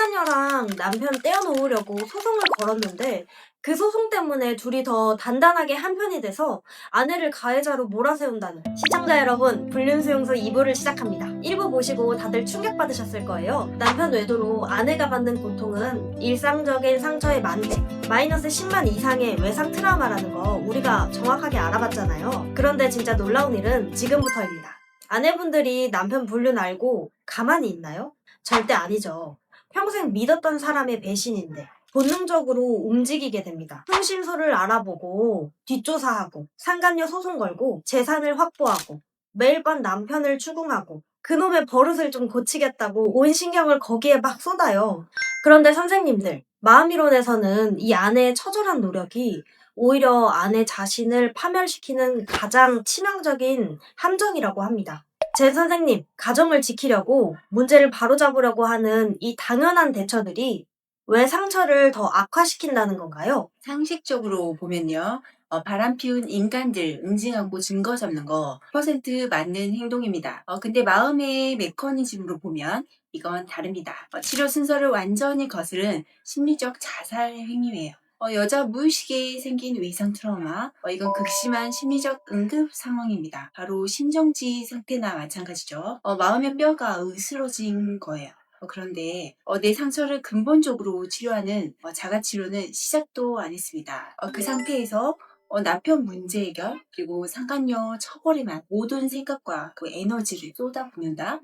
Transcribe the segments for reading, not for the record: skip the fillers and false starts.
상간녀랑 남편 떼어놓으려고 소송을 걸었는데 그 소송 때문에 둘이 더 단단하게 한편이 돼서 아내를 가해자로 몰아세운다는. 시청자 여러분, 불륜수용소 2부를 시작합니다. 1부 보시고 다들 충격받으셨을 거예요. 남편 외도로 아내가 받는 고통은 일상적인 상처의 만배, 마이너스 10만 이상의 외상 트라우마라는 거 우리가 정확하게 알아봤잖아요. 그런데 진짜 놀라운 일은 지금부터입니다. 아내분들이 남편 불륜 알고 가만히 있나요? 절대 아니죠. 평생 믿었던 사람의 배신인데 본능적으로 움직이게 됩니다. 흥신소를 알아보고 뒷조사하고 상간녀 소송 걸고 재산을 확보하고 매일 밤 남편을 추궁하고 그놈의 버릇을 좀 고치겠다고 온 신경을 거기에 막 쏟아요. 그런데 선생님들, 마음이론에서는 이 아내의 처절한 노력이 오히려 아내 자신을 파멸시키는 가장 치명적인 함정이라고 합니다. 제 선생님, 가정을 지키려고 문제를 바로잡으려고 하는 이 당연한 대처들이 왜 상처를 더 악화시킨다는 건가요? 상식적으로 보면요. 바람 피운 인간들 응징하고 증거 잡는 거 100% 맞는 행동입니다. 근데 마음의 메커니즘으로 보면 이건 다릅니다. 치료 순서를 완전히 거스른 심리적 자살 행위예요. 여자 무의식에 생긴 외상 트라우마, 이건 극심한 심리적 응급 상황입니다. 바로 심정지 상태나 마찬가지죠. 마음의 뼈가 으스러진 거예요. 그런데 내 상처를 근본적으로 치료하는 자가치료는 시작도 안 했습니다. 그 상태에서 남편 문제 해결, 그리고 상간녀 처벌에만 모든 생각과 그 에너지를 쏟아붓는다.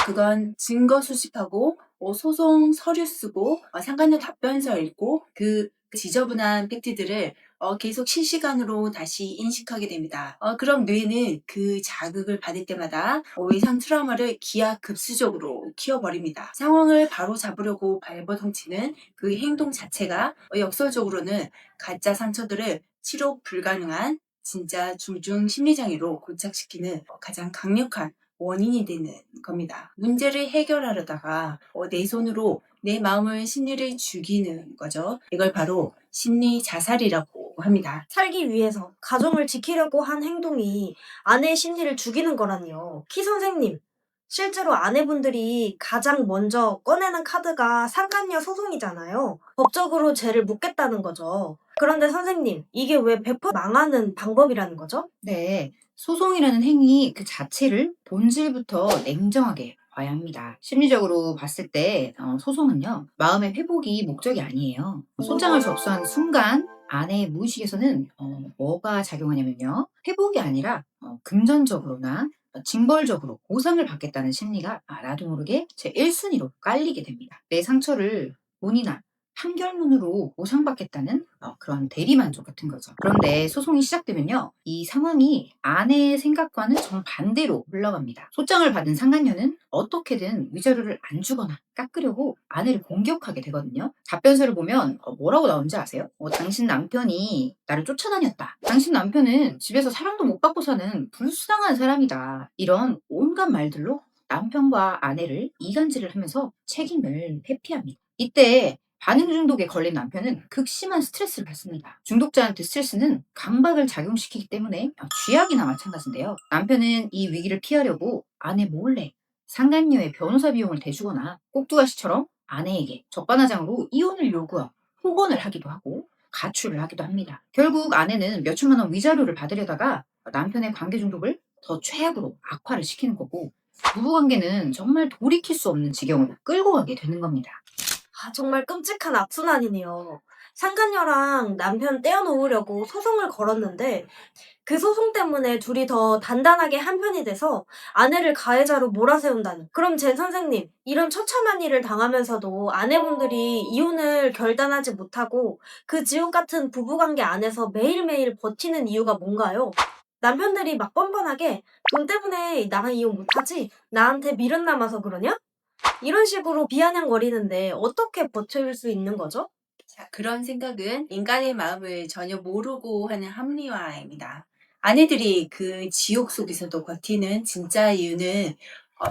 그건 증거 수집하고 소송 서류 쓰고 상간녀 답변서 읽고 그 지저분한 팩트들을 계속 실시간으로 다시 인식하게 됩니다. 그럼 뇌는 그 자극을 받을 때마다 외상 트라우마를 기하급수적으로 키워버립니다. 상황을 바로 잡으려고 발버둥치는 그 행동 자체가 역설적으로는 가짜 상처들을 치료 불가능한 진짜 중증 심리장애로 고착시키는 가장 강력한 원인이 되는 겁니다. 문제를 해결하려다가 내 손으로 내 마음을 심리를 죽이는 거죠. 이걸 바로 심리 자살이라고 합니다. 살기 위해서 가정을 지키려고 한 행동이 아내의 심리를 죽이는 거라니요. 키 선생님, 실제로 아내분들이 가장 먼저 꺼내는 카드가 상간녀 소송이잖아요. 법적으로 죄를 묻겠다는 거죠. 그런데 선생님, 이게 왜 100% 망하는 방법이라는 거죠? 네, 소송이라는 행위 그 자체를 본질부터 냉정하게 봐야 합니다. 심리적으로 봤을 때 소송은요, 마음의 회복이 목적이 아니에요. 소장을 접수한 순간 아내의 무의식에서는 뭐가 작용하냐면요, 회복이 아니라 금전적으로나 징벌적으로 보상을 받겠다는 심리가 나도 모르게 제 1순위로 깔리게 됩니다. 내 상처를 돈이나 판결문으로 보상받겠다는 그런 대리만족 같은 거죠. 그런데 소송이 시작되면요, 이 상황이 아내의 생각과는 정반대로 흘러갑니다. 소장을 받은 상간녀는 어떻게든 위자료를 안 주거나 깎으려고 아내를 공격하게 되거든요. 답변서를 보면 뭐라고 나오는지 아세요? 당신 남편이 나를 쫓아다녔다. 당신 남편은 집에서 사랑도 못 받고 사는 불쌍한 사람이다. 이런 온갖 말들로 남편과 아내를 이간질을 하면서 책임을 회피합니다. 이때 반응 중독에 걸린 남편은 극심한 스트레스를 받습니다. 중독자한테 스트레스는 강박을 작용시키기 때문에 쥐약이나 마찬가지인데요. 남편은 이 위기를 피하려고 아내 몰래 상간녀의 변호사 비용을 대주거나 꼭두가시처럼 아내에게 적반하장으로 이혼을 요구하고 폭언을 하기도 하고 가출을 하기도 합니다. 결국 아내는 몇천만 원 위자료를 받으려다가 남편의 관계 중독을 더 최악으로 악화를 시키는 거고, 부부관계는 정말 돌이킬 수 없는 지경으로 끌고 가게 되는 겁니다. 정말 끔찍한 악순환이네요. 상간녀랑 남편 떼어놓으려고 소송을 걸었는데 그 소송 때문에 둘이 더 단단하게 한편이 돼서 아내를 가해자로 몰아세운다는. 그럼 제 선생님, 이런 처참한 일을 당하면서도 아내분들이 이혼을 결단하지 못하고 그 지옥 같은 부부관계 안에서 매일매일 버티는 이유가 뭔가요? 남편들이 막 뻔뻔하게 돈 때문에 나랑 이혼 못하지? 나한테 미련 남아서 그러냐? 이런 식으로 비아냥거리는데 어떻게 버틸 수 있는 거죠? 자, 그런 생각은 인간의 마음을 전혀 모르고 하는 합리화입니다. 아내들이 그 지옥 속에서도 버티는 진짜 이유는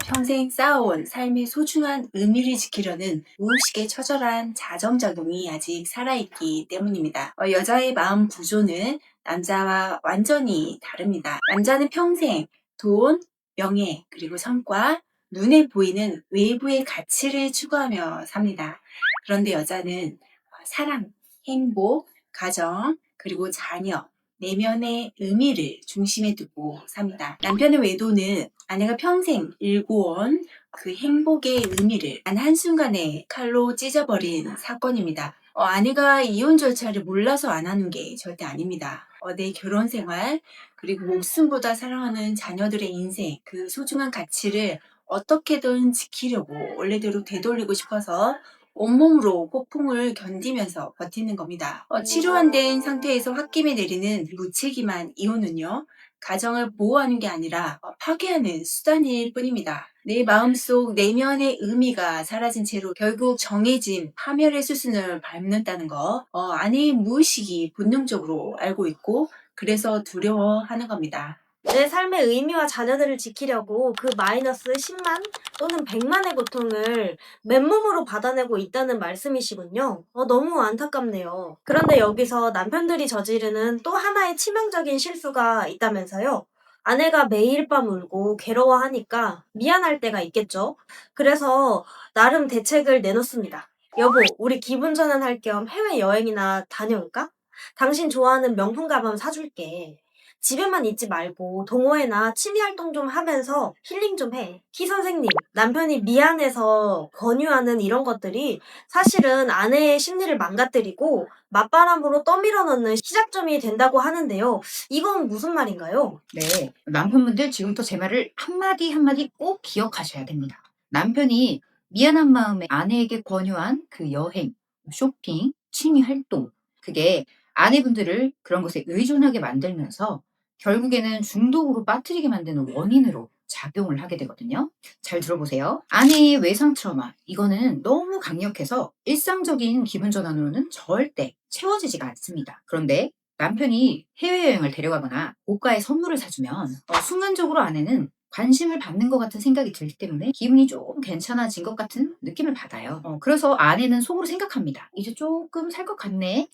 평생 쌓아온 삶의 소중한 의미를 지키려는 무의식의 처절한 자정작용이 아직 살아있기 때문입니다. 여자의 마음 구조는 남자와 완전히 다릅니다. 남자는 평생 돈, 명예, 그리고 성과, 눈에 보이는 외부의 가치를 추구하며 삽니다. 그런데 여자는 사랑, 행복, 가정, 그리고 자녀, 내면의 의미를 중심에 두고 삽니다. 남편의 외도는 아내가 평생 일궈온 그 행복의 의미를 단 한순간에 칼로 찢어버린 사건입니다. 아내가 이혼 절차를 몰라서 안 하는 게 절대 아닙니다. 내 결혼 생활, 그리고 목숨보다 사랑하는 자녀들의 인생, 그 소중한 가치를 어떻게든 지키려고 원래대로 되돌리고 싶어서 온몸으로 폭풍을 견디면서 버티는 겁니다. 치료 안 된 상태에서 홧김에 내리는 무책임한 이혼은요, 가정을 보호하는 게 아니라 파괴하는 수단일 뿐입니다. 내 마음속 내면의 의미가 사라진 채로 결국 정해진 파멸의 수순을 밟는다는 거, 아내의 무의식이 본능적으로 알고 있고 그래서 두려워하는 겁니다. 내 삶의 의미와 자녀들을 지키려고 그 마이너스 10만 또는 100만의 고통을 맨몸으로 받아내고 있다는 말씀이시군요. 너무 안타깝네요. 그런데 여기서 남편들이 저지르는 또 하나의 치명적인 실수가 있다면서요. 아내가 매일 밤 울고 괴로워하니까 미안할 때가 있겠죠. 그래서 나름 대책을 내놓습니다. 여보, 우리 기분 전환할 겸 해외여행이나 다녀올까? 당신 좋아하는 명품 가방 사줄게. 집에만 있지 말고 동호회나 취미활동 좀 하면서 힐링 좀 해. 티 선생님, 남편이 미안해서 권유하는 이런 것들이 사실은 아내의 심리를 망가뜨리고 맞바람으로 떠밀어 넣는 시작점이 된다고 하는데요. 이건 무슨 말인가요? 네, 남편분들 지금부터 제 말을 한마디 한마디 꼭 기억하셔야 됩니다. 남편이 미안한 마음에 아내에게 권유한 그 여행, 쇼핑, 취미 활동, 그게 아내분들을 그런 것에 의존하게 만들면서 결국에는 중독으로 빠뜨리게 만드는 원인으로 작용을 하게 되거든요. 잘 들어보세요. 아내의 외상 트라우마, 이거는 너무 강력해서 일상적인 기분 전환으로는 절대 채워지지가 않습니다. 그런데 남편이 해외여행을 데려가거나 고가의 선물을 사주면 순간적으로 아내는 관심을 받는 것 같은 생각이 들기 때문에 기분이 조금 괜찮아진 것 같은 느낌을 받아요. 그래서 아내는 속으로 생각합니다. 이제 조금 살 것 같네.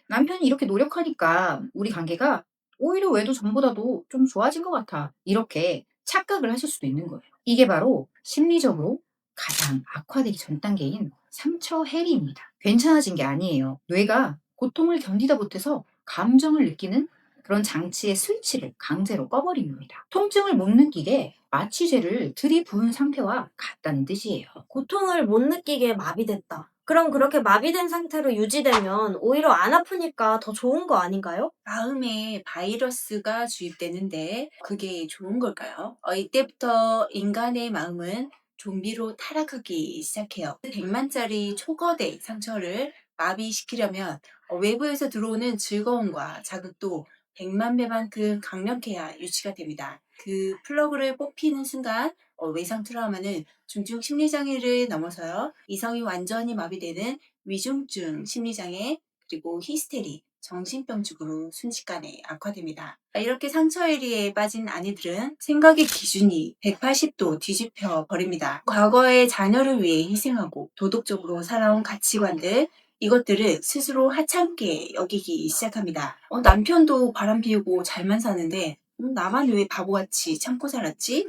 남편이 이렇게 노력하니까 우리 관계가 오히려 외도 전보다도 좀 좋아진 것 같아. 이렇게 착각을 하실 수도 있는 거예요. 이게 바로 심리적으로 가장 악화되기 전 단계인 상처 해리입니다. 괜찮아진 게 아니에요. 뇌가 고통을 견디다 못해서 감정을 느끼는 그런 장치의 스위치를 강제로 꺼버린 겁니다. 통증을 못 느끼게 마취제를 들이부은 상태와 같다는 뜻이에요. 고통을 못 느끼게 마비됐다. 그럼 그렇게 마비된 상태로 유지되면 오히려 안 아프니까 더 좋은 거 아닌가요? 마음에 바이러스가 주입되는데 그게 좋은 걸까요? 이때부터 인간의 마음은 좀비로 타락하기 시작해요. 100만짜리 초거대 상처를 마비시키려면 외부에서 들어오는 즐거움과 자극도 100만 배만큼 강력해야 유치가 됩니다. 그 플러그를 뽑히는 순간 외상 트라우마는 중증 심리장애를 넘어서요. 이성이 완전히 마비되는 위중증 심리장애, 그리고 히스테리, 정신병적으로 순식간에 악화됩니다. 이렇게 상처에리에 빠진 아내들은 생각의 기준이 180도 뒤집혀 버립니다. 과거의 자녀를 위해 희생하고 도덕적으로 살아온 가치관들, 이것들을 스스로 하찮게 여기기 시작합니다. 남편도 바람 피우고 잘만 사는데 나만 왜 바보같이 참고 살았지?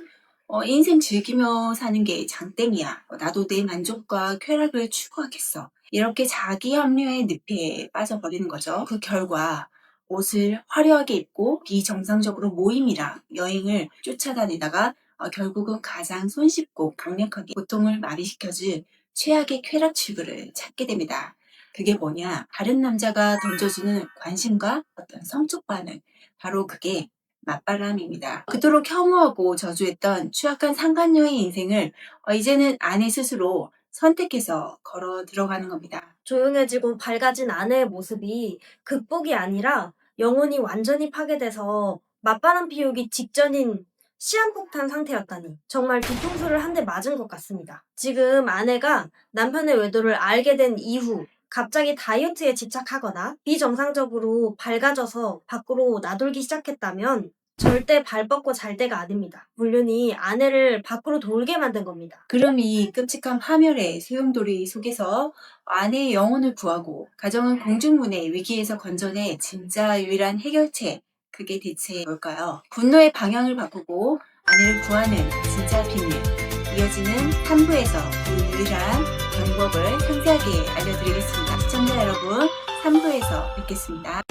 인생 즐기며 사는 게 장땡이야. 나도 내 만족과 쾌락을 추구하겠어. 이렇게 자기 합리화의 늪에 빠져버리는 거죠. 그 결과 옷을 화려하게 입고 비정상적으로 모임이랑 여행을 쫓아다니다가 결국은 가장 손쉽고 강력하게 고통을 마비시켜줄 최악의 쾌락 추구를 찾게 됩니다. 그게 뭐냐? 다른 남자가 던져주는 관심과 어떤 성적 반응, 바로 그게 맞바람입니다. 그토록 혐오하고 저주했던 추악한 상간녀의 인생을 이제는 아내 스스로 선택해서 걸어 들어가는 겁니다. 조용해지고 밝아진 아내의 모습이 극복이 아니라 영혼이 완전히 파괴돼서 맞바람 피우기 직전인 시한폭탄 상태였다니 정말 뒤통수를 한 대 맞은 것 같습니다. 지금 아내가 남편의 외도를 알게 된 이후 갑자기 다이어트에 집착하거나 비정상적으로 밝아져서 밖으로 나돌기 시작했다면 절대 발 뻗고 잘 때가 아닙니다. 물론이 아내를 밖으로 돌게 만든 겁니다. 그럼 이 끔찍한 파멸의 소용돌이 속에서 아내의 영혼을 구하고 가정은 공중문의 위기에서 건져내 진짜 유일한 해결책, 그게 대체 뭘까요? 분노의 방향을 바꾸고 아내를 구하는 진짜 비밀, 이어지는 3부에서 유일한 방법을 상세하게 알려드리겠습니다. 시청자 여러분, 3부에서 뵙겠습니다.